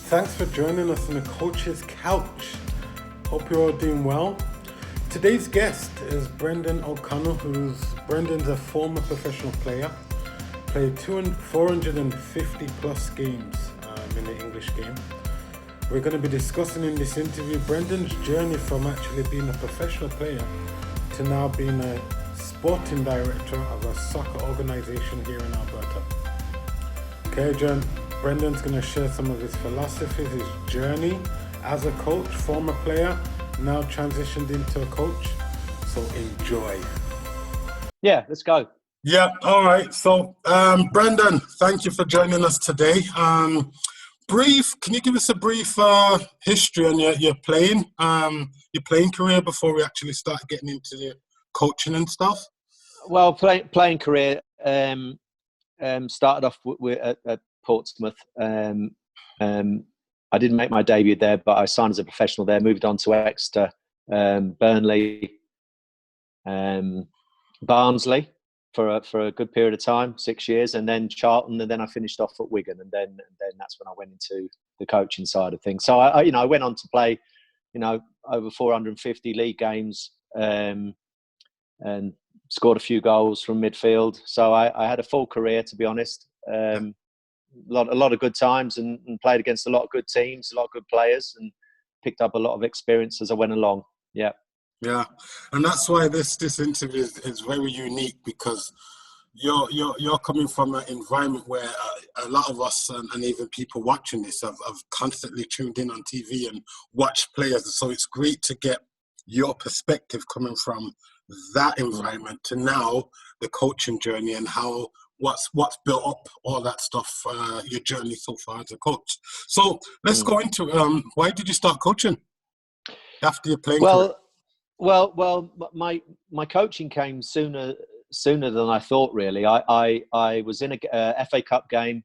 Thanks for joining us on the Coach's Couch. Hope you're all doing well. Today's guest is Brendan O'Connell, Brendan's a former professional player, played 450 plus games in the English game. We're going to be discussing in this interview Brendan's journey from actually being a professional player to now being a sporting director of a soccer organization here in Alberta. Okay, John. Brendan's going to share some of his philosophies, his journey as a coach, former player, now transitioned into a coach. So enjoy. Yeah, let's go. Yeah, all right. So, Brendan, thank you for joining us today. Can you give us a brief history on your playing career before we actually start getting into the coaching and stuff? Well, playing career started off at Portsmouth. I didn't make my debut there, but I signed as a professional there, moved on to Exeter, Burnley, Barnsley for a good period of time, 6 years, and then Charlton, and then I finished off at Wigan, and then that's when I went into the coaching side of things. So I went on to play, over 450 league games, and scored a few goals from midfield. So I had a full career, to be honest. A lot of good times and played against a lot of good teams, a lot of good players, and picked up a lot of experience as I went along. Yeah. Yeah, and that's why this interview is very unique, because you're coming from an environment where a lot of us and even people watching this have constantly tuned in on TV and watched players. So it's great to get your perspective coming from that environment to now the coaching journey and how what's built up all that stuff, your journey so far as a coach. So let's go into why did you start coaching after your playing career? Well, my coaching came sooner than I thought. Really, I was in a FA Cup game,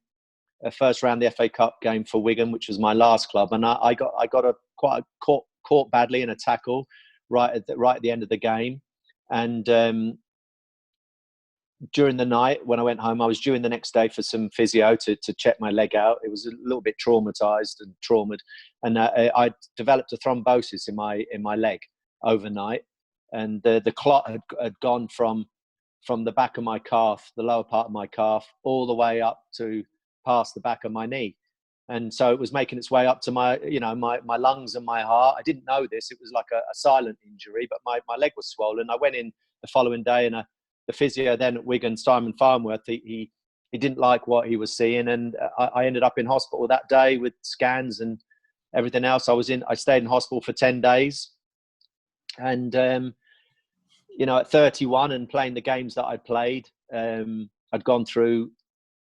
a first round of the FA Cup game for Wigan, which was my last club, and I got caught badly in a tackle right at the end of the game, and during the night when I went home, I was due in the next day for some physio to check my leg out. It was a little bit traumatized and I developed a thrombosis in my leg overnight, and the clot had gone from the back of my calf, the lower part of my calf, all the way up to past the back of my knee, and so it was making its way up to my lungs and my heart. I didn't know this; it was like a silent injury, but my leg was swollen. I went in the following day, and the physio then at Wigan, Simon Farnworth, he didn't like what he was seeing, and I ended up in hospital that day with scans and everything else. I stayed in hospital for 10 days. And, at 31 and playing the games that I played, I'd gone through,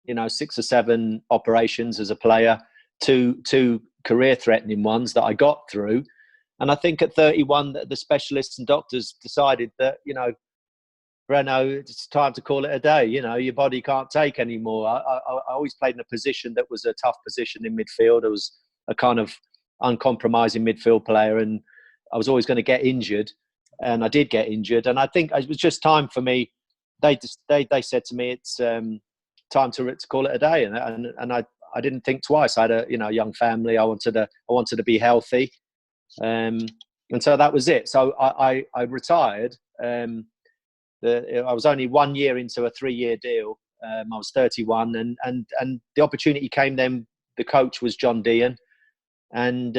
6 or 7 operations as a player, two career-threatening ones that I got through. And I think at 31, the specialists and doctors decided that, Breno, it's time to call it a day. Your body can't take anymore. I always played in a position that was a tough position in midfield. I was a kind of uncompromising midfield player, and I was always going to get injured, and I did get injured. And I think it was just time for me. They said to me, it's time to call it a day, and I didn't think twice. I had a young family. I wanted to be healthy, and so that was it. So I retired. I was only 1 year into a 3-year deal. I was 31, and the opportunity came then. The coach was John Dean, and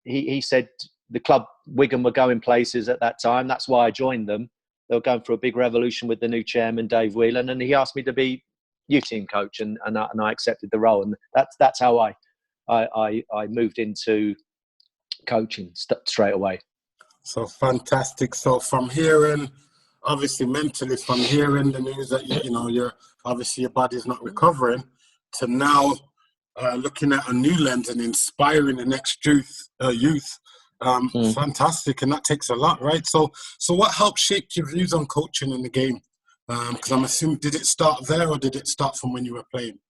he said the club Wigan were going places at that time. That's why I joined them. They were going for a big revolution with the new chairman, Dave Whelan, and he asked me to be youth team coach, and I accepted the role, and that's how I moved into coaching straight away. So fantastic. So from hearing, obviously mentally, from hearing the news that you're obviously your body's not recovering, to now looking at a new lens and inspiring the next youth. Fantastic, and that takes a lot, right? So what helped shape your views on coaching in the game? Because I'm assuming, did it start there, or did it start from when you were playing?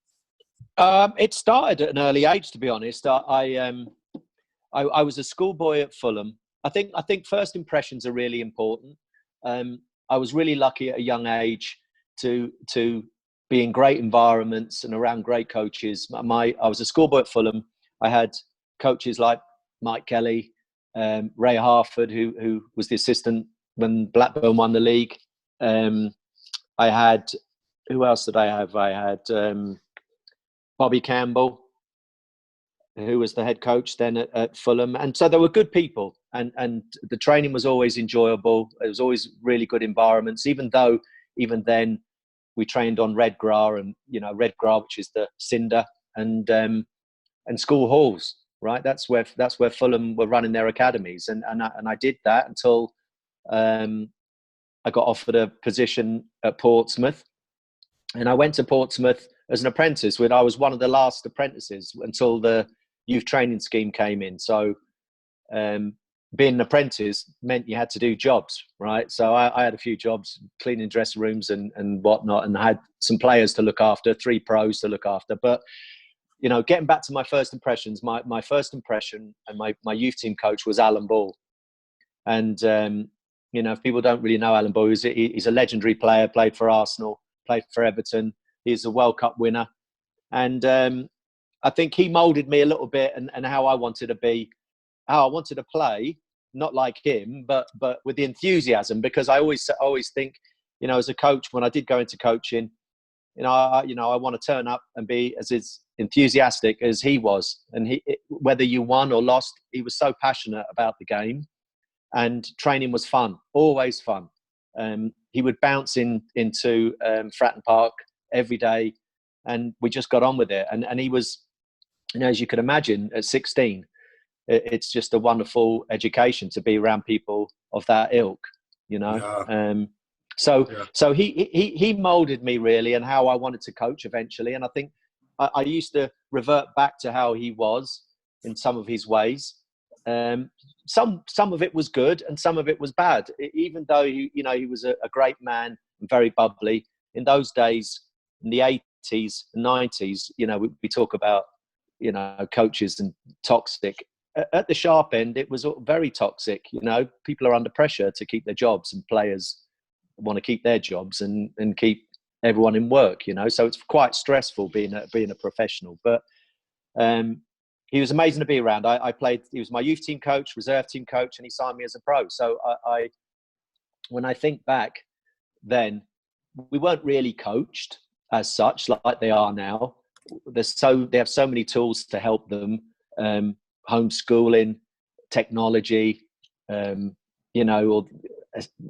It started at an early age, to be honest. I was a schoolboy at Fulham. I think first impressions are really important. I was really lucky at a young age to be in great environments and around great coaches. I was a schoolboy at Fulham. I had coaches like Mike Kelly, Ray Harford, who was the assistant when Blackburn won the league. I had, who else did I have? I had Bobby Campbell, who was the head coach then at Fulham. And so there were good people, and the training was always enjoyable. It was always really good environments, even then we trained on red grass, and red grass, which is the cinder, and school halls, right? That's where Fulham were running their academies, and I did that until I got offered a position at Portsmouth, and I went to Portsmouth as an apprentice. I was one of the last apprentices until the youth training scheme came in. So being an apprentice meant you had to do jobs, right? So I had a few jobs, cleaning dressing rooms and whatnot, and I had some players to look after, 3 pros to look after. But getting back to my first impressions, my first impression and my youth team coach was Alan Ball. And if people don't really know Alan Ball, he's a legendary player, played for Arsenal, played for Everton. He's a World Cup winner. And I think he molded me a little bit and how I wanted to be, how I wanted to play, not like him, but with the enthusiasm, because I always think, as a coach, when I did go into coaching, I want to turn up and be as enthusiastic as he was. And whether you won or lost, he was so passionate about the game, and training was fun, always fun. He would bounce into Fratton Park every day, and we just got on with it. And he was, as you can imagine, at 16, it's just a wonderful education to be around people of that ilk, Yeah. So he molded me really, and how I wanted to coach eventually. And I think I used to revert back to how he was in some of his ways. Some of it was good and some of it was bad. Even though he was a great man and very bubbly. In those days, in the 80s and 90s, we talk about coaches and toxic. At the sharp end, it was very toxic. People are under pressure to keep their jobs, and players want to keep their jobs and keep everyone in work. So it's quite stressful being a professional. But he was amazing to be around. He was my youth team coach, reserve team coach, and he signed me as a pro. So when I think back then, we weren't really coached as such like they are now. They have so many tools to help them. Homeschooling, technology, or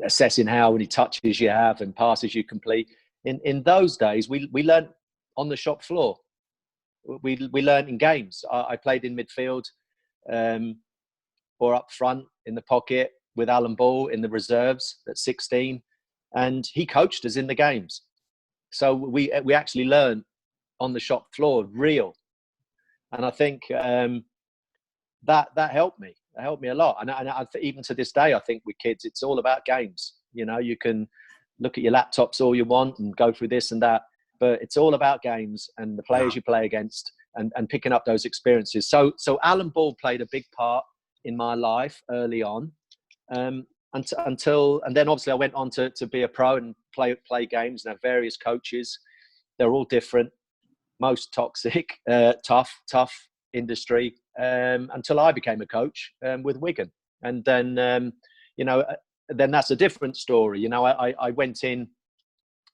assessing how many touches you have and passes you complete. In those days, we learned on the shop floor. We learned in games. I played in midfield, or up front in the pocket with Alan Ball in the reserves at 16, and he coached us in the games. So we actually learned on the shop floor, real. And I think that helped me. It helped me a lot. And even to this day, I think with kids, it's all about games. You can look at your laptops all you want and go through this and that, but it's all about games and the players you play against and picking up those experiences. So Alan Ball played a big part in my life early on, until then obviously I went on to be a pro and play games and have various coaches. They're all different, most toxic, tough industry, until I became a coach with Wigan. And then, then that's a different story. I went in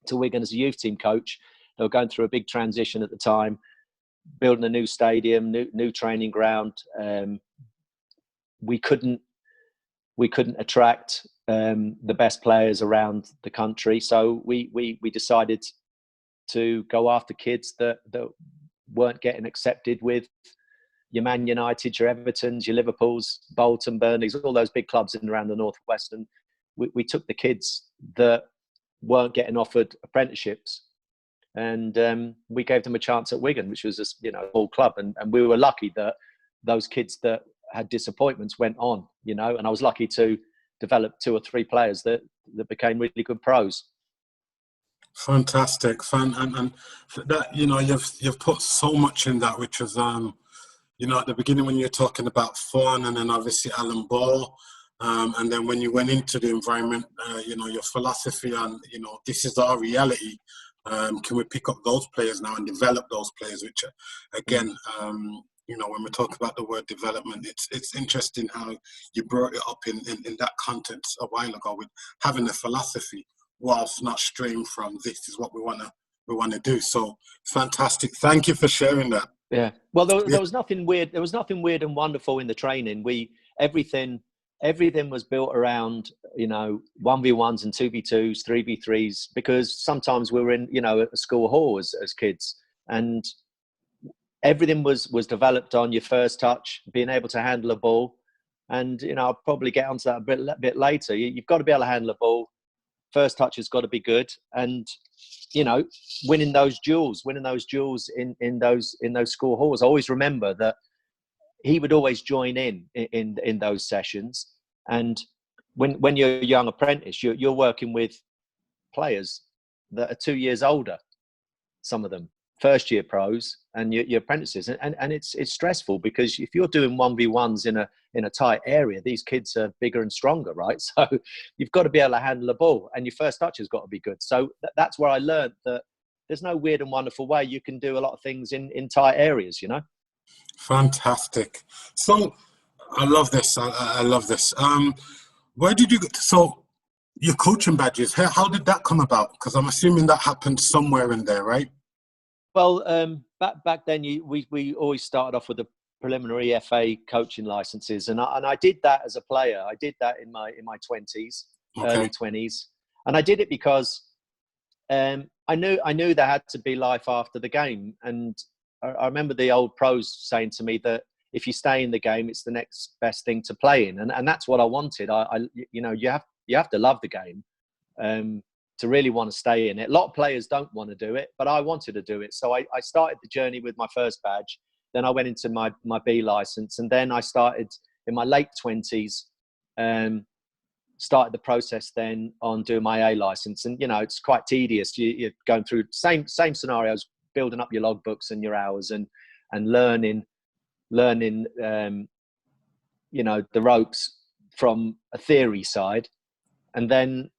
to Wigan as a youth team coach. They were going through a big transition at the time, building a new stadium, new training ground. We couldn't attract the best players around the country, so we decided to go after kids that weren't getting accepted with your Man United, your Evertons, your Liverpools, Bolton, Burnleys, all those big clubs in and around the Northwest. And we took the kids that weren't getting offered apprenticeships, and we gave them a chance at Wigan, which was a small club. And we were lucky that those kids that had disappointments went on, and I was lucky to develop 2 or 3 players that became really good pros. Fantastic, and that you've put so much in that, which was at the beginning when you're talking about fun, and then obviously Alan Ball, and then when you went into the environment, your philosophy on this is our reality. Can we pick up those players now and develop those players, which again, You know, when we talk about the word development, it's interesting how you brought it up in that context a while ago with having a philosophy whilst not straying from this is what we wanna do. So fantastic. Thank you for sharing that. Yeah. Well, Yeah. there was nothing weird. There was nothing weird and wonderful in the training. Everything was built around, 1v1s and 2v2s, 3v3s, because sometimes we were in, a school hall as kids, and everything was developed on your first touch, being able to handle a ball. And, I'll probably get onto that a bit later. You've got to be able to handle a ball. First touch has got to be good. And, winning those duels in those school halls. I always remember that he would always join in those sessions. And when you're a young apprentice, you're working with players that are 2 years older, some of them, first year pros, and your apprentices. And it's stressful, because if you're doing 1v1s in a tight area, these kids are bigger and stronger, right? So you've got to be able to handle the ball, and your first touch has got to be good. So that's where I learned that there's no weird and wonderful way you can do a lot of things in tight areas, Fantastic. So I love this. I love this. Where did you get? So your coaching badges, how did that come about? Because I'm assuming that happened somewhere in there, right? Well, back then, we always started off with the preliminary FA coaching licenses, and I did that as a player. I did that in my 20s, Okay. early 20s, and I did it because I knew there had to be life after the game. And I remember the old pros saying to me that if you stay in the game, it's the next best thing to play in, and that's what I wanted. You have to love the game to really want to stay in it. A lot of players don't want to do it, but I wanted to do it. So I started the journey with my first badge. Then I went into my B license, and then I started in my late 20s. Started the process then on doing my A license, and it's quite tedious. You're going through same scenarios, building up your logbooks and your hours, and learning the ropes from a theory side, and then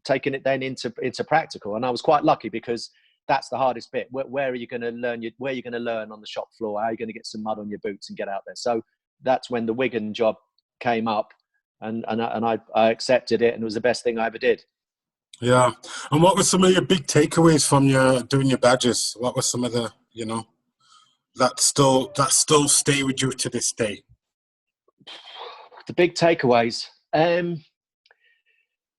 taking it then into practical. And I was quite lucky, because that's the hardest bit. Where are you going to learn? Where are you going to learn on the shop floor? How are you going to get some mud on your boots and get out there? So that's when the Wigan job came up, and I accepted it, and it was the best thing I ever did. Yeah. And what were some of your big takeaways from doing your badges? What were some of the, that still stay with you to this day? The big takeaways.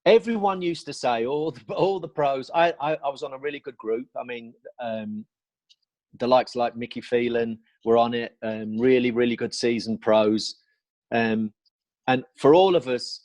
Everyone used to say, all the pros. I was on a really good group. I mean, the likes like Mickey Phelan were on it. Really, really good seasoned pros. And for all of us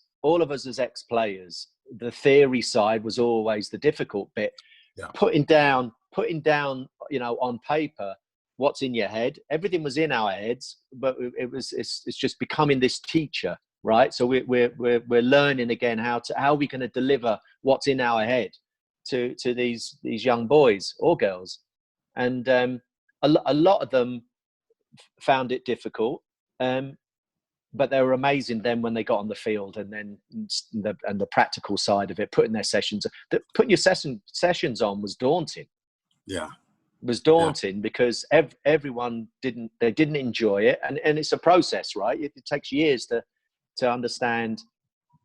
as ex-players, the theory side was always the difficult bit. Yeah. Putting down, on paper what's in your head. Everything was in our heads, but it's just becoming this teacher, right? So we're learning again how are we going to deliver what's in our head to these young boys or girls, and a lot of them found it difficult. But they were amazing then when they got on the field, and then the practical side of it, putting your sessions on was daunting. Yeah, it was daunting because everyone didn't enjoy it, and it's a process, right? It takes years to understand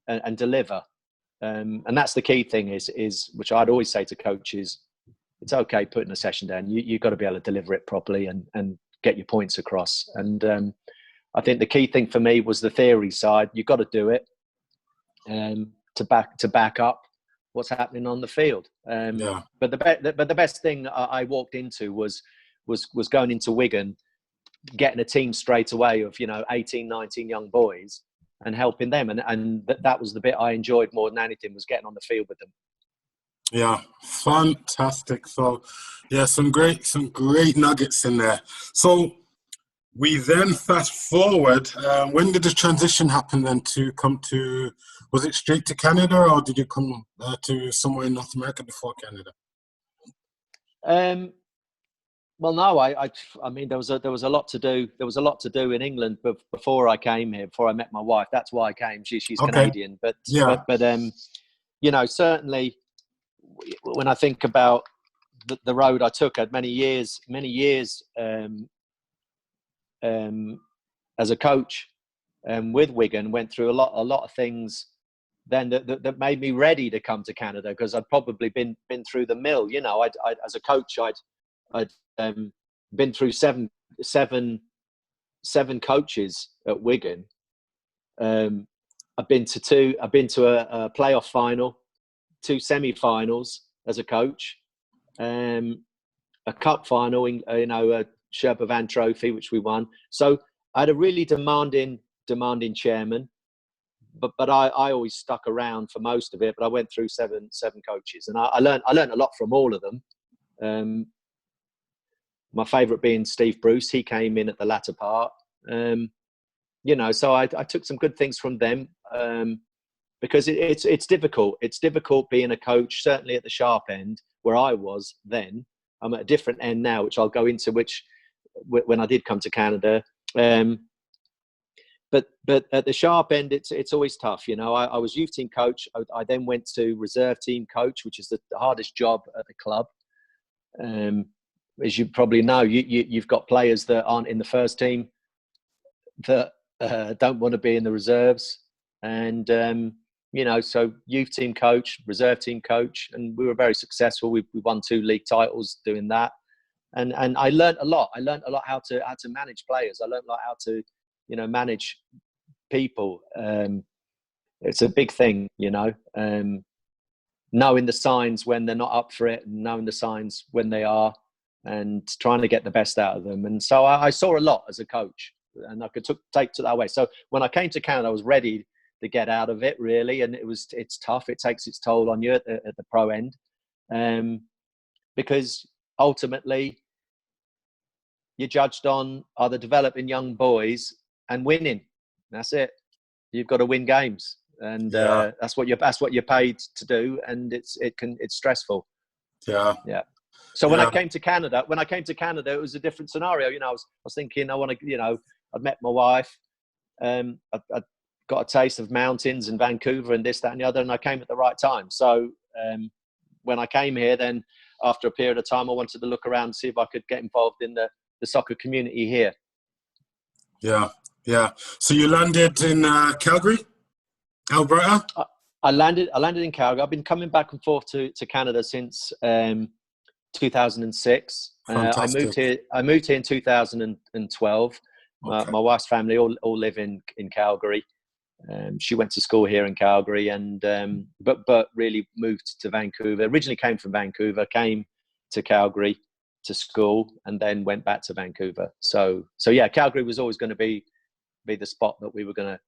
and deliver, and that's the key thing is which I'd always say to coaches: it's okay putting a session down. You've got to be able to deliver it properly and get your points across. And I think the key thing for me was the theory side. You've got to do it to back up what's happening on the field. But the best thing I walked into was going into Wigan, getting a team straight away of 18, 19 young boys and helping them, and that was the bit I enjoyed more than anything, was getting on the field with them. Yeah, fantastic. So, yeah, some great nuggets in there. So. We then fast forward. When did the transition happen then to come to? Was it straight to Canada, or did you come to somewhere in North America before Canada? Well, no. I mean, there was a lot to do. There was a lot to do in England before I came here. Before I met my wife, that's why I came. She's okay. Canadian, but certainly when I think about the road I took, I had many years as a coach with Wigan, went through a lot of things then that made me ready to come to Canada, because I'd probably been through the mill. You know, I'd as a coach, I'd been through seven coaches at Wigan. I've been to a playoff final, 2 semi-finals as a coach, a cup final, a Sherpa Van Trophy, which we won. So I had a really demanding chairman, but I always stuck around for most of it. But I went through seven coaches, and I learned a lot from all of them. My favourite being Steve Bruce. He came in at the latter part. So I took some good things from them, because it's difficult. It's difficult being a coach, certainly at the sharp end where I was then. I'm at a different end now, which I'll go into, when I did come to Canada. But at the sharp end, it's always tough. You know, I was youth team coach. I then went to reserve team coach, which is the hardest job at the club. As you probably know, you've got players that aren't in the first team that don't want to be in the reserves, and so youth team coach, reserve team coach, and we were very successful. We won 2 league titles doing that, and I learned a lot. I learned a lot how to manage players. I learned a lot how to manage people. It's a big thing, knowing the signs when they're not up for it, and knowing the signs when they are, and trying to get the best out of them. And so I saw a lot as a coach, and I could take to that way. So when I came to Canada, I was ready to get out of it, really. And it's tough. It takes its toll on you at the pro end, because ultimately you're judged on either developing young boys and winning. That's it. You've got to win games, and that's what you're paid to do. And it's stressful. Yeah. So when I came to Canada, it was a different scenario. I was thinking, I want to, I'd met my wife. I'd got a taste of mountains and Vancouver and this, that, and the other, and I came at the right time. So when I came here, then after a period of time, I wanted to look around and see if I could get involved in the soccer community here. Yeah. So you landed in Calgary, Alberta? I landed in Calgary. I've been coming back and forth to Canada since 2006. Fantastic. I moved here in 2012. Okay. My wife's family all live in Calgary. She went to school here in Calgary, and but really moved to Vancouver. Originally came from Vancouver, came to Calgary to school, and then went back to Vancouver. So yeah, Calgary was always going to be the spot that we were going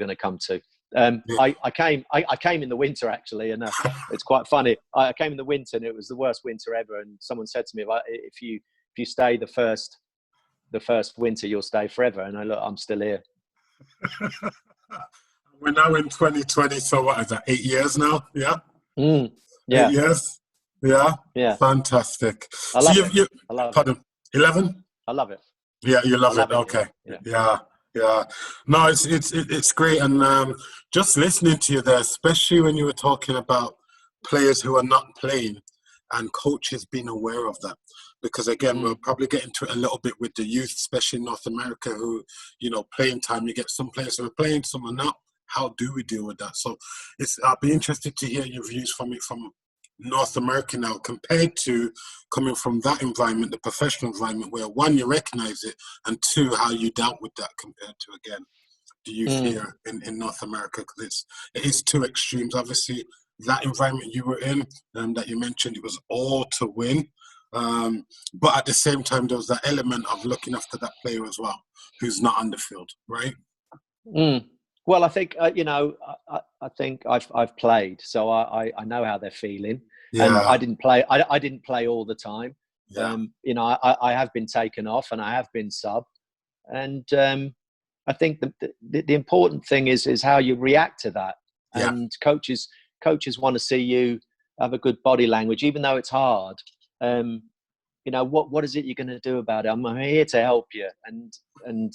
to come to. I came in the winter, actually, and it's quite funny. I came in the winter, and it was the worst winter ever. And someone said to me, if you stay the first winter, you'll stay forever. And I'm still here. We're now in 2020, so what is that, 8 years now? Yeah? Yeah. 8 years? Yeah? Yeah. Fantastic. I love it. I love pardon, 11? I love it. Yeah, you love it. It. Okay. Yeah. No, it's great. And just listening to you there, especially when you were talking about players who are not playing and coaches being aware of that. Because again, we'll probably get into it a little bit with the youth, especially in North America, who, playing time, you get some players who are playing, some are not. How do we deal with that? So I'll be interested to hear your views from North America now, compared to coming from that environment, the professional environment, where one, you recognize it, and two, how you dealt with that compared to, again, the youth here in North America, because it is 2 extremes. Obviously, that environment you were in, that you mentioned, it was all to win. But at the same time, there was that element of looking after that player as well, who's not on the field, right? Well, I think I think I've played, so I know how they're feeling. Yeah. And I didn't play. I didn't play all the time. Yeah. I have been taken off, and I have been sub. And I think the important thing is how you react to that. Yeah. And coaches want to see you have a good body language, even though it's hard. What is it you're going to do about it? I'm here to help you, and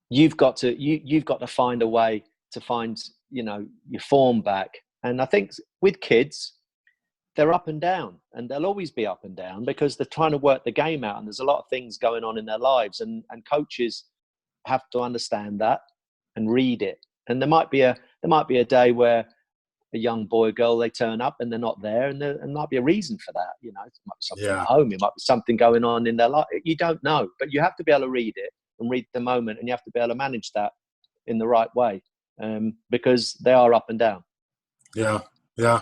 you've got to find a way to find your form back. And I think with kids, they're up and down, and they'll always be up and down because they're trying to work the game out, and there's a lot of things going on in their lives, and coaches have to understand that and read it. And there might be a day where a young boy or girl, they turn up and they're not there, and there might be a reason for that. You know, it might be something at home, it might be something going on in their life. You don't know, but you have to be able to read it and read the moment, and you have to be able to manage that in the right way, because they are up and down. Yeah,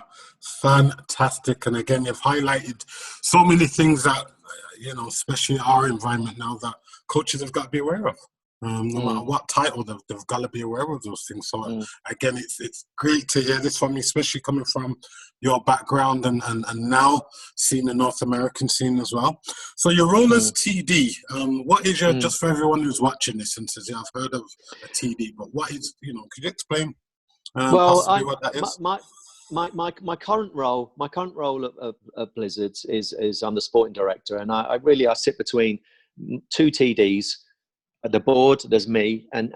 fantastic. And again, you've highlighted so many things that, especially our environment now, that coaches have got to be aware of. No matter what title, they've got to be aware of those things. So again, it's great to hear this from you, especially coming from your background and now seeing the North American scene as well. So your role as TD, what is your, just for everyone who's watching this and says, yeah, I've heard of a TD, but what is, could you explain possibly what that is? My current role at Blizzards is I'm the sporting director, and I sit between two TDs. At the board, there's me and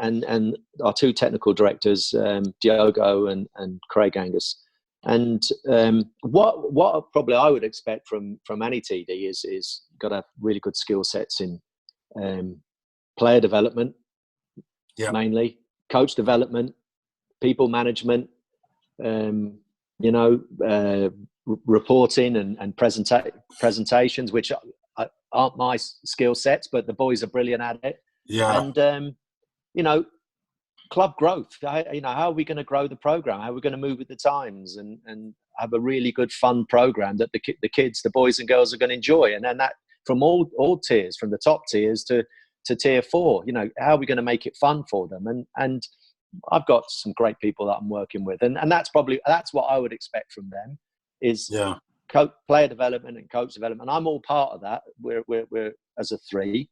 our two technical directors, Diogo and Craig Angus. And what probably I would expect from any TD is got to have really good skill sets in player development, mainly coach development, people management, reporting and presentations, which aren't my skill sets, but the boys are brilliant at it. And club growth. How are we going to grow the program? How are we going to move with the times and have a really good fun program that the kids, the boys and girls, are going to enjoy? And then that from all tiers, from the top tiers to tier 4. How are we going to make it fun for them? And I've got some great people that I'm working with, and that's what I would expect from them is player development and coach development. I'm all part of that. We're as a 3.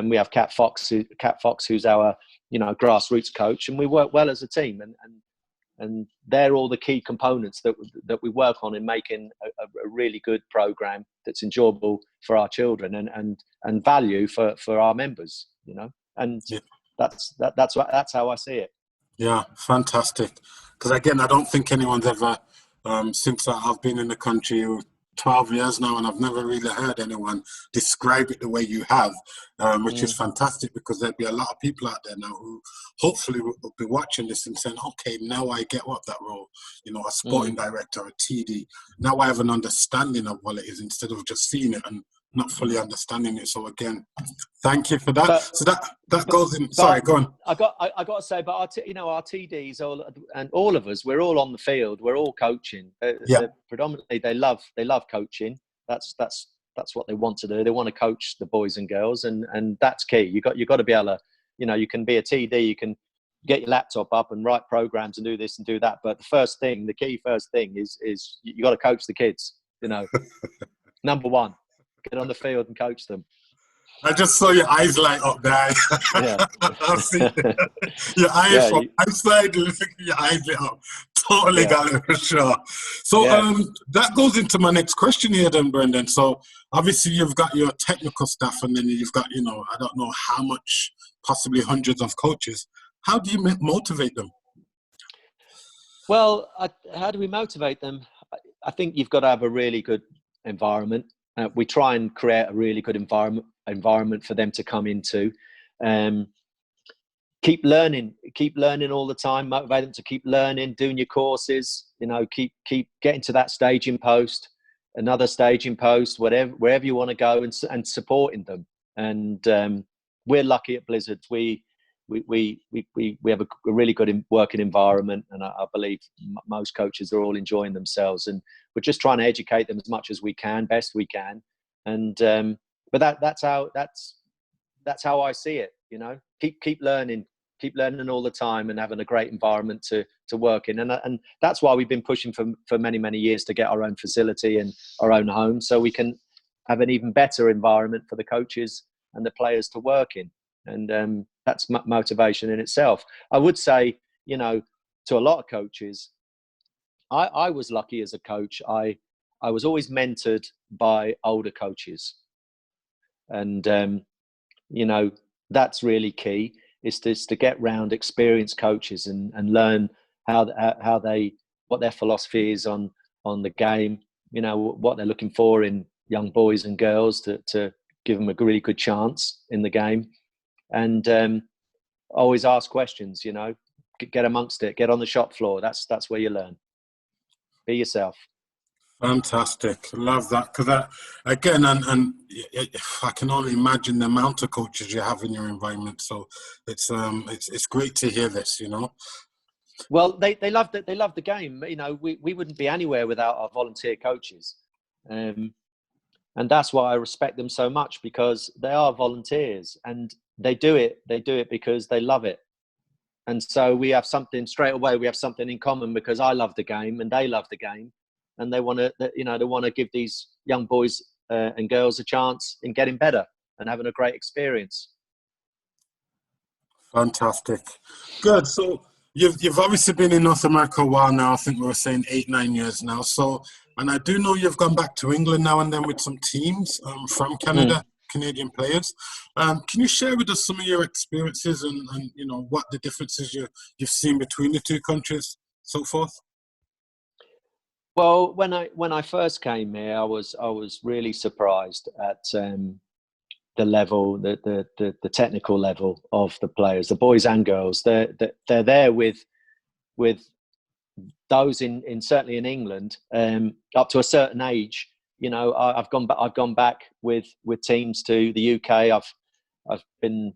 We have Kat Fox, who's our grassroots coach, and we work well as a team. And they're all the key components that we work on in making a really good program that's enjoyable for our children and value for our members. And that's how I see it. Yeah, fantastic. Because again, I don't think anyone's ever, since I've been in the country 12 years now, and I've never really heard anyone describe it the way you have, which is fantastic, because there'll be a lot of people out there now who hopefully will be watching this and saying, okay, now I get what that role, a sporting director, a TD, now I have an understanding of what it is instead of just seeing it and not fully understanding it. So again, thank you for that. So that goes in. Sorry, go on. I got to say, but our TDs, all of us, we're all on the field. We're all coaching. Predominantly, they love coaching. That's what they want to do. They want to coach the boys and girls, and that's key. You got to be able to, you can be a TD. You can get your laptop up and write programs and do this and do that. But the key first thing is you got to coach the kids. Number one. Get on the field and coach them. I just saw your eyes light up there. I've seen your eyes from outside, your eyes lit up. Totally got it for sure. So that goes into my next question here then, Brendan. So obviously you've got your technical staff, and then you've got, I don't know how much, possibly hundreds of coaches. How do you motivate them? Well, how do we motivate them? I think you've got to have a really good environment. We try and create a really good environment for them to come into. Keep learning all the time. Motivate them to keep learning, doing your courses. Keep getting to that staging post, another staging post, wherever you want to go, and supporting them. And we're lucky at Blizzards. We have a really good working environment, and I believe most coaches are all enjoying themselves, and we're just trying to educate them as much as we can, best we can. And but that's how I see it. Keep learning all the time, and having a great environment to work in, and that's why we've been pushing for many years to get our own facility and our own home, so we can have an even better environment for the coaches and the players to work in. And that's motivation in itself. I would say, to a lot of coaches, I was lucky as a coach. I was always mentored by older coaches, and that's really key. Is to get round experienced coaches and learn what their philosophy is on the game, what they're looking for in young boys and girls to give them a really good chance in the game. And always ask questions, get amongst it, get on the shop floor. That's where you learn. Be yourself. Fantastic, love that. Because again, and I can only imagine the amount of coaches you have in your environment. So it's great to hear this. Well, they love the game. We wouldn't be anywhere without our volunteer coaches, and that's why I respect them so much, because they are volunteers and they do it because they love it. And so we have something straight away. We have something in common, because I love the game and they love the game, and they want to give these young boys and girls a chance in getting better and having a great experience. Fantastic, good. So you've obviously been in North America a while now. I think we were saying 8-9 years now. So, and I do know you've gone back to England now and then with some teams from Canada. Canadian players. Can you share with us some of your experiences and what the differences you've seen between the two countries, so forth? Well, when I first came here, I was really surprised at the level, the technical level of the players, the boys and girls. They're there with those in certainly in England up to a certain age. I've gone back with teams to the UK. I've been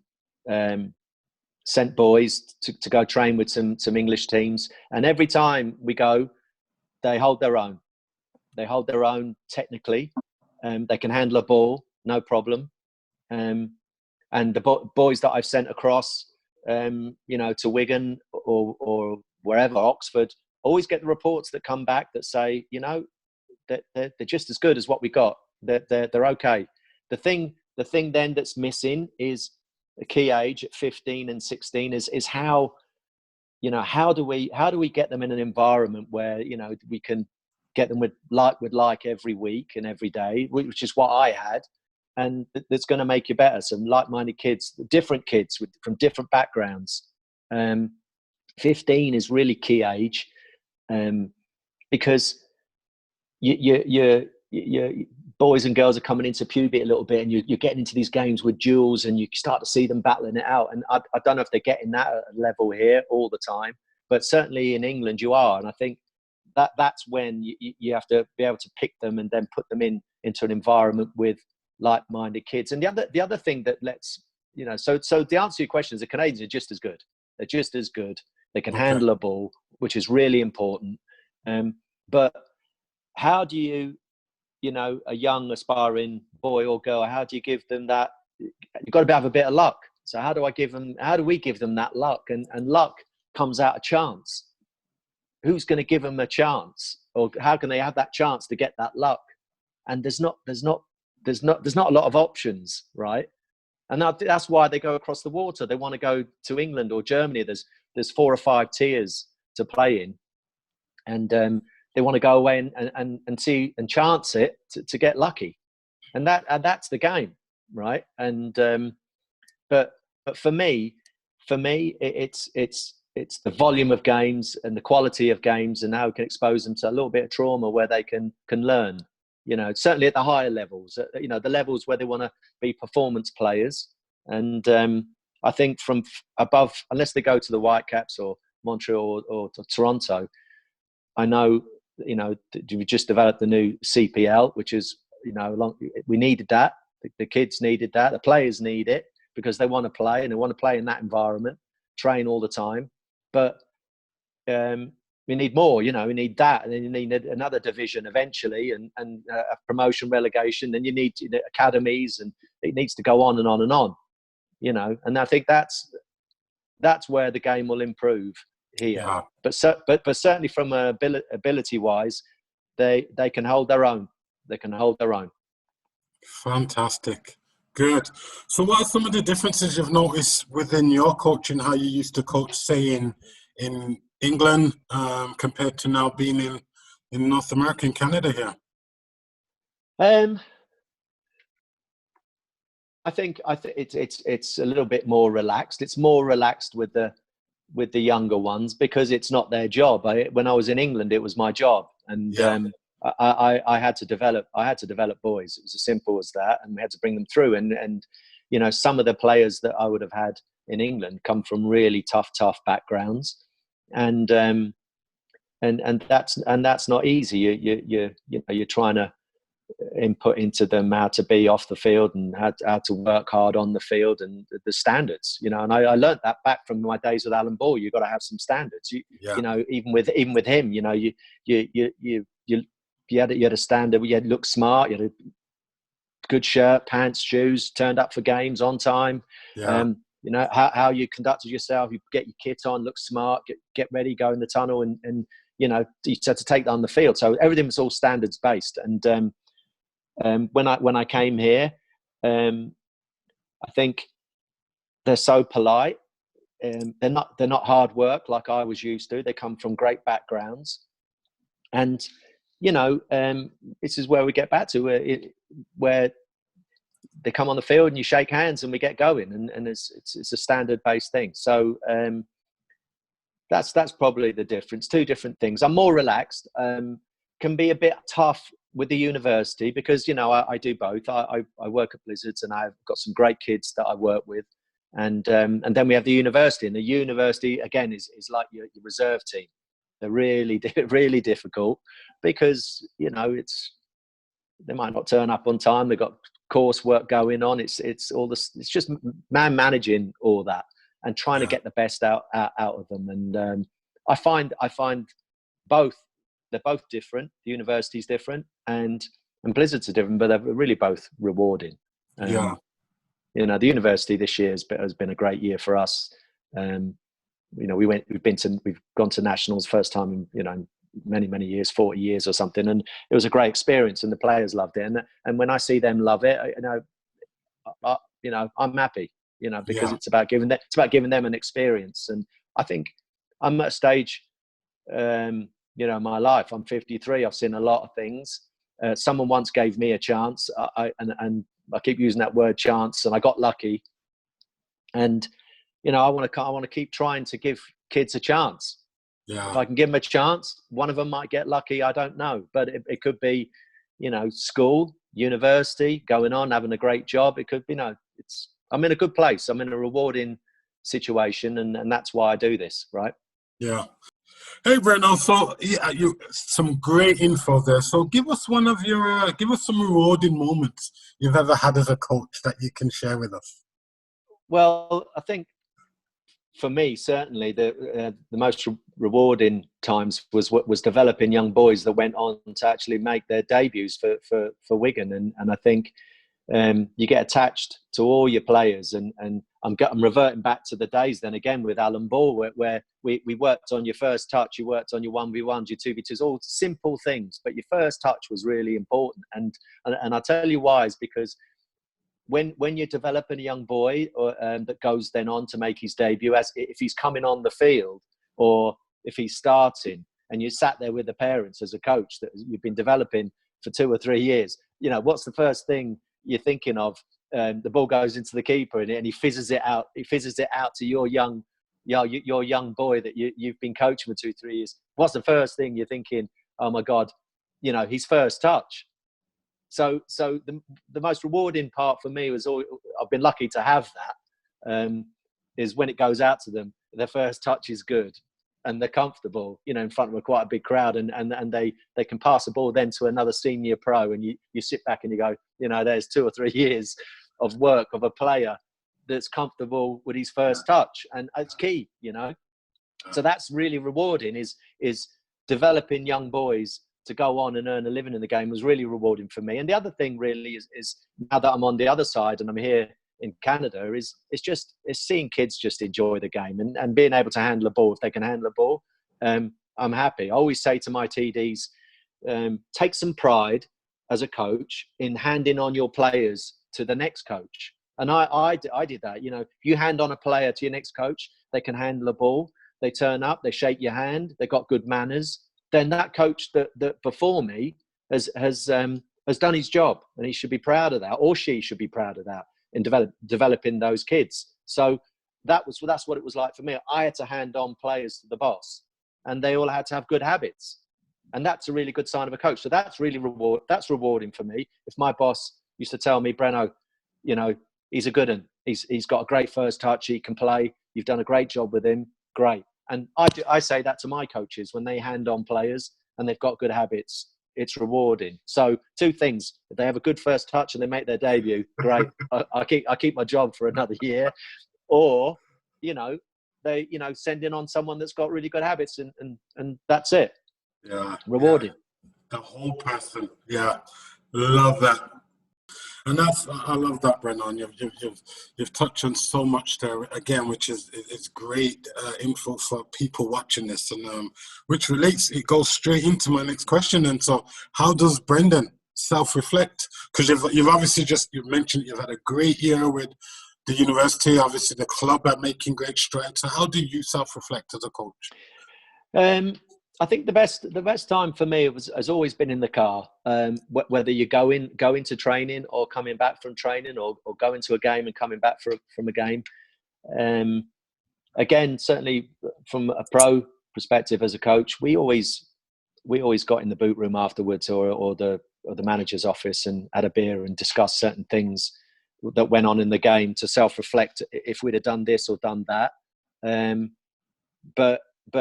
sent boys to go train with some English teams, and every time we go, they hold their own. They hold their own technically. They can handle a ball, no problem. And the boys that I've sent across, to Wigan or wherever, Oxford, always get the reports that come back that say, that they're just as good as what we got. They're okay. The thing then that's missing is a key age at 15 and 16 is how do we get them in an environment where we can get them with like every week and every day, which is what I had, and that's going to make you better. Some like-minded kids, different kids from different backgrounds. 15 is really key age, because your boys and girls are coming into puberty a little bit, and you're getting into these games with duels, and you start to see them battling it out. And I don't know if they're getting that at a level here all the time, but certainly in England you are. And I think that's when you have to be able to pick them and then put them into an environment with like-minded kids. And the other thing that lets so the answer to your question is the Canadians are just as good. They're just as good. They can handle a ball, which is really important. But how do you, a young aspiring boy or girl, how do you give them that? You've got to have a bit of luck. So how do we give them that luck? And luck comes out of chance. Who's going to give them a chance, or how can they have that chance to get that luck? And there's not a lot of options, right? And that's why they go across the water. They want to go to England or Germany. There's 4 or 5 tiers to play in, and they want to go away and see and chance it to get lucky, and that's the game, right? And but for me, it's the volume of games and the quality of games, and how we can expose them to a little bit of trauma where they can learn. Certainly at the higher levels, the levels where they want to be performance players. And I think from above, unless they go to the Whitecaps or Montreal or to Toronto, I know, we just developed the new CPL, which is, we needed that. The kids needed that. The players need it because they want to play, and they want to play in that environment, train all the time. But we need more, we need that. And then you need another division eventually, and a promotion, relegation. Then you need academies, and it needs to go on and on and on, and I think that's where the game will improve here. Yeah. But certainly from ability wise, they can hold their own. They can hold their own. Fantastic. Good. So what are some of the differences you've noticed within your coaching, how you used to coach, say, in England compared to now being in North America and Canada here? I think it's a little bit more relaxed. It's more relaxed with the younger ones because it's not their job. When I was in England, it was my job, and I had to develop boys. It was as simple as that, and we had to bring them through. And you know, some of the players that I would have had in England come from really tough backgrounds, and that's not easy. You know, you're trying to input into them how to be off the field and how to work hard on the field and the standards, you know. And I learned that back from my days with Alan Ball. You've got to have some standards. You know, even with him, you know, you had a standard. You had to look smart. You had a good shirt, pants, shoes, turned up for games on time. You know, how you conducted yourself. You get your kit on, look smart, get ready, go in the tunnel, and you know, you had to take that on the field. So everything was all standards based. And when I came here, I think they're so polite. They're not hard work like I was used to. They come from great backgrounds, and you know, this is where we get back to where they come on the field and you shake hands and we get going, and it's a standard based thing. So that's probably the difference. Two different things. I'm more relaxed. Can be a bit tough with the university because, you know, I do both. I work at Blizzards and I've got some great kids that I work with. And then we have the university. And the university, again, is like your reserve team. They're really, really difficult because, you know, they might not turn up on time. They've got coursework going on. It's all this. It's just managing all that and trying to get the best out of them. And I find both. They're both different. The university's different, and Blizzards are different, but they're really both rewarding. You know, the university this year has been a great year for us. You know, we've gone to nationals first time in, you know, many years, 40 years or something, and it was a great experience, and the players loved it. And when I see them love it, you know, I'm happy. You know, because it's about giving them an experience. And I think I'm at a stage. You know, my life, I'm 53. I've seen a lot of things. Someone once gave me a chance. And I keep using that word chance, and I got lucky. And, you know, I want to keep trying to give kids a chance. If I can give them a chance, one of them might get lucky. I don't know, but it could be, you know, school, university, going on, having a great job. It could be, I'm in a good place. I'm in a rewarding situation, and that's why I do this, right? Yeah. Hey, Brendan. So, you some great info there. So, give us some rewarding moments you've ever had as a coach that you can share with us. Well, I think for me, certainly the most rewarding times was developing young boys that went on to actually make their debuts for Wigan, and I think you get attached to all your players, and I'm reverting back to the days then again with Alan Ball where we worked on your first touch, you worked on your 1v1s, your 2v2s, all simple things, but your first touch was really important. And I'll tell you why, is because when you're developing a young boy that goes then on to make his debut, as if he's coming on the field or if he's starting, and you sat there with the parents as a coach that you've been developing for 2 or 3 years, you know, what's the first thing you're thinking of? The ball goes into the keeper and he fizzes it out. He fizzes it out to your young boy that you've been coaching for 2, 3 years. What's the first thing you're thinking? Oh my God, you know, his first touch. So the most rewarding part for me was I've been lucky to have that. Is when it goes out to them, their first touch is good and they're comfortable, you know, in front of quite a big crowd, and they can pass the ball then to another senior pro, and you sit back and you go, you know, there's 2 or 3 years of work of a player that's comfortable with his first touch, and it's key, you know. So that's really rewarding. Is developing young boys to go on and earn a living in the game was really rewarding for me. And the other thing really is now that I'm on the other side and I'm here in Canada, is seeing kids just enjoy the game and being able to handle a ball. If they can handle a ball, I'm happy. I always say to my TDs, take some pride as a coach in handing on your players to the next coach. And I did that. You know, if you hand on a player to your next coach, they can handle a ball, they turn up, they shake your hand, they've got good manners, then that coach that before me has done his job, and he should be proud of that, or she should be proud of that, in developing those kids. So that's what it was like for me. I had to hand on players to the boss, and they all had to have good habits. and that's a really good sign of a coach. So that's really rewarding for me. If my boss used to tell me, Breno, he's a good one. He's got a great first touch. He can play. You've done a great job with him. Great. And I say that to my coaches when they hand on players and they've got good habits. It's rewarding. So two things: if they have a good first touch and they make their debut, great. I keep my job for another year. Or they send in on someone that's got really good habits, and that's it. Yeah, rewarding. Yeah. The whole person. Yeah, love that. And I love that, Brennan. You've touched on so much there again, which is great info for people watching this, and which relates. It goes straight into my next question. And so, how does Brendan self-reflect? Because you've obviously you've mentioned you've had a great year with the university, obviously the club are making great strides. So, how do you self-reflect as a coach? I think the best time for me has always been in the car. Whether you go into training or coming back from training, or going to a game and coming back from a game. Again, certainly from a pro perspective as a coach, we always got in the boot room afterwards, or the manager's office, and had a beer and discussed certain things that went on in the game to self-reflect if we'd have done this or done that. But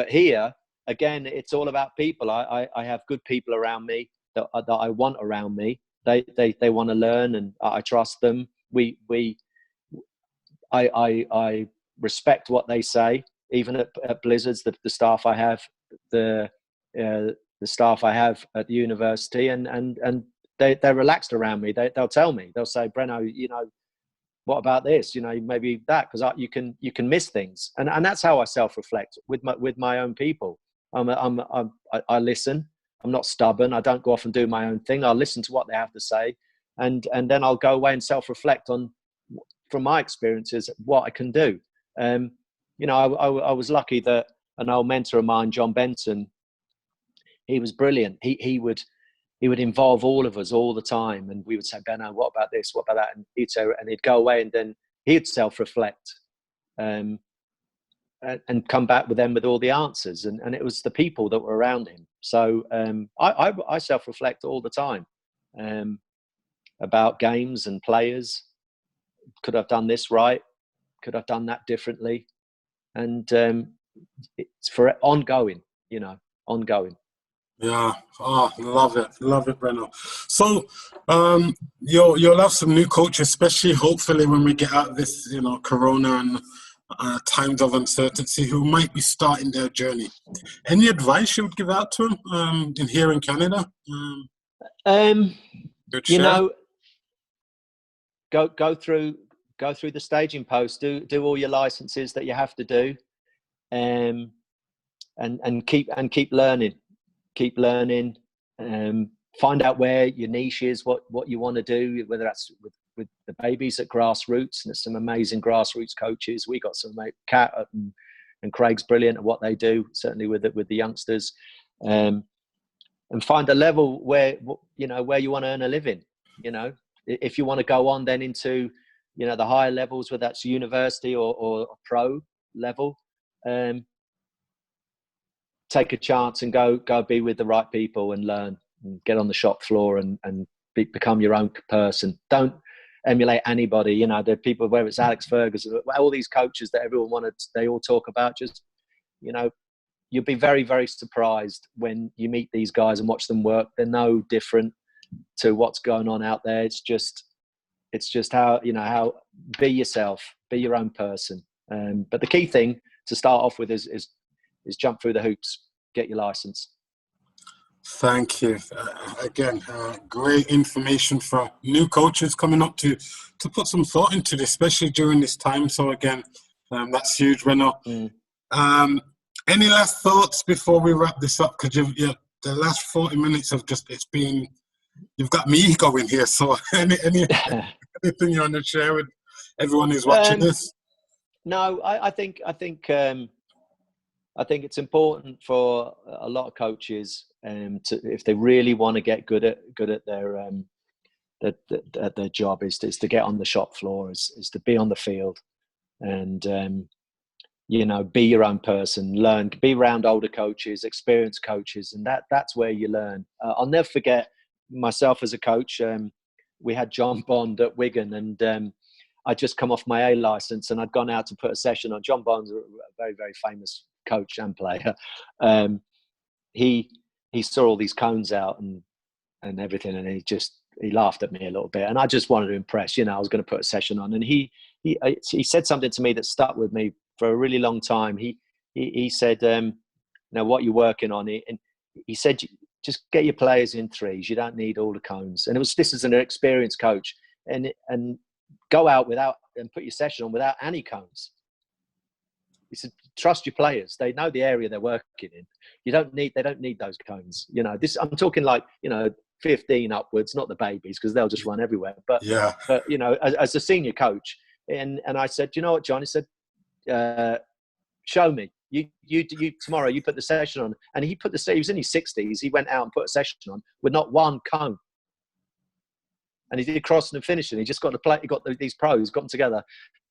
here, again, it's all about people. I have good people around me that I want around me. They want to learn, and I trust them. I respect what they say. Even at Blizzards, the staff I have, the staff I have at the university, and they're relaxed around me. They'll tell me. They'll say, Breno, what about this? Maybe that, because you can miss things, and that's how I self-reflect with my own people. I listen. I'm not stubborn. I don't go off and do my own thing. I'll listen to what they have to say, and then I'll go away and self-reflect on, from my experiences, what I can do. I was lucky that an old mentor of mine, John Benson, he was brilliant. He would involve all of us all the time, and we would say, Benno, what about this? What about that? And he'd say, and he'd go away, and then he'd self-reflect. And come back with all the answers, and it was the people that were around him. So I self-reflect all the time about games and players. Could I've done this right? Could I've done that differently? And it's for ongoing, ongoing. Yeah, love it, Breno. So, you'll have some new coaches, especially hopefully when we get out of this, Corona and times of uncertainty, who might be starting their journey. Any advice you would give out to them here in Canada? Go through the staging post. Do all your licenses that you have to do, and keep learning. Keep learning. Find out where your niche is, what you want to do, whether that's with the babies at grassroots. And there's some amazing grassroots coaches. We got some, Kat and Craig's brilliant at what they do, certainly with the youngsters. And find a level where you want to earn a living. If you want to go on then into the higher levels, whether that's university or pro level, take a chance and go be with the right people and learn, and get on the shop floor and become your own person. Don't emulate anybody. The people, whether it's Alex Ferguson, all these coaches that everyone they all talk about. Just, you'll be very, very surprised when you meet these guys and watch them work. They're no different to what's going on out there. It's just how be yourself, be your own person. But the key thing to start off with is jump through the hoops, get your license. Thank you. Again, great information for new coaches coming up to put some thought into this, especially during this time. So again, that's huge, Reno. Any last thoughts before we wrap this up? Because the last 40 minutes have you've got me going here. So anything you want to share with everyone who's watching this? No, I think it's important for a lot of coaches if they really want to get good at their job, is to get on the shop floor, is to be on the field, and be your own person, learn, be around older coaches, experienced coaches, and that's where you learn. I'll never forget myself as a coach. We had John Bond at Wigan, and I'd just come off my A license, and I'd gone out to put a session on. John Bond's a very, very famous coach and player. He saw all these cones out and everything, and he laughed at me a little bit, and I just wanted to impress. I was going to put a session on, and he said something to me that stuck with me for a really long time. He said, "Now, what you're working on?" And he said, "Just get your players in threes. You don't need all the cones." And this is an experienced coach, and go out and put your session on without any cones. He said, "Trust your players. They know the area they're working in. They don't need those cones. I'm talking like 15 upwards, not the babies, because they'll just run everywhere. But Yeah. but as a senior coach, and I said, "You know what, John?" He said, "Show me. You tomorrow. You put the session on." And he was in his 60s. He went out and put a session on with not one cone. And he did crossing and finishing. He just got to play. He got these pros, got them together,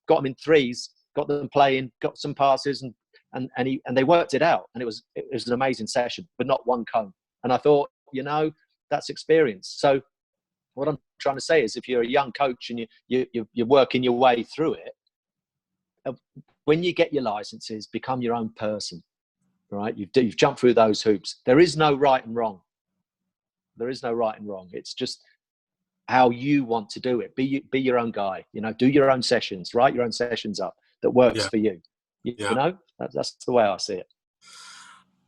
got them in threes, got them playing, got some passes, and they worked it out. And it was an amazing session, but not one cone. And I thought, that's experience. So what I'm trying to say is, if you're a young coach and you're working your way through it, when you get your licenses, become your own person, right? You've jumped through those hoops. There is no right and wrong. There is no right and wrong. It's just how you want to do it. Be your own guy. Do your own sessions. Write your own sessions up that works for you. That's the way I see it.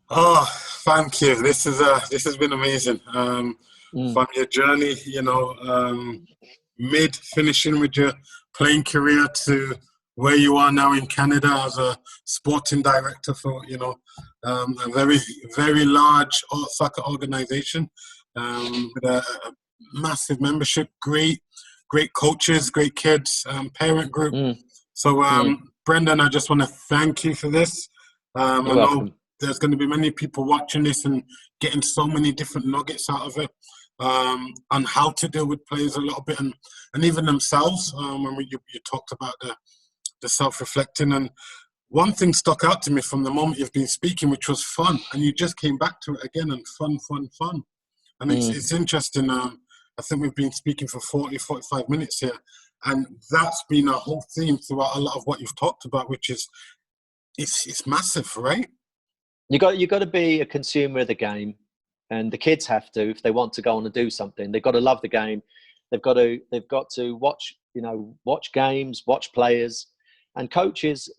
Oh, thank you. This has been amazing. From your journey, mid finishing with your playing career to where you are now in Canada as a sporting director for a very, very large soccer organization with a massive membership, great coaches, great kids, parent group. So Brendan, I just want to thank you for this. I know there's going to be many people watching this and getting so many different nuggets out of it on how to deal with players a little bit and even themselves. When you talked about the self-reflecting, and one thing stuck out to me from the moment you've been speaking, which was fun, and you just came back to it again, and fun. And it's interesting. I think we've been speaking for 45 minutes here, and that's been a whole theme throughout a lot of what you've talked about, which is it's massive, right? You got to be a consumer of the game, and the kids have to, if they want to go on and do something. They've got to love the game. They've got to watch games, watch players, and coaches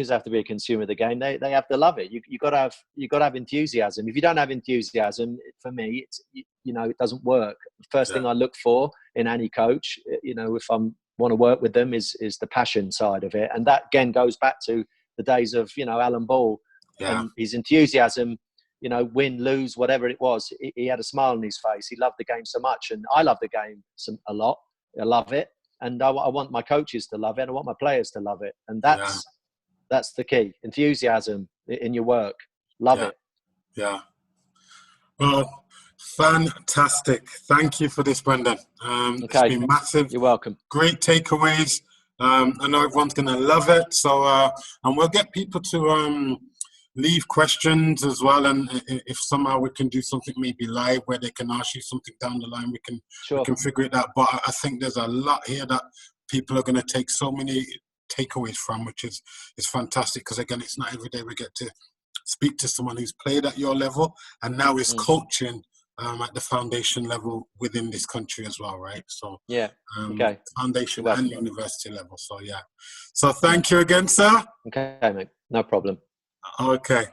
have to be a consumer of the game. They have to love it. You got to have enthusiasm. If you don't have enthusiasm, for me, it doesn't work. The first thing I look for in any coach, if I want to work with them, is the passion side of it, and that again goes back to the days of Alan Ball and his enthusiasm. Win, lose, whatever it was, he had a smile on his face. He loved the game so much, and I love the game a lot. I love it, and I want my coaches to love it. And I want my players to love it, and that's the key. Enthusiasm in your work. Love it. Yeah. Well, fantastic. Thank you for this, Brendan. It's been massive. You're welcome. Great takeaways. I know everyone's going to love it. So, and we'll get people to leave questions as well. And if somehow we can do something maybe live where they can ask you something down the line, we can figure it out. But I think there's a lot here that people are going to take so many takeaways from, which is fantastic. Because again, it's not every day we get to speak to someone who's played at your level and now is coaching at the foundation level within this country as well, right? So foundation and university level. So so thank you again, sir. Okay, mate, no problem. Okay.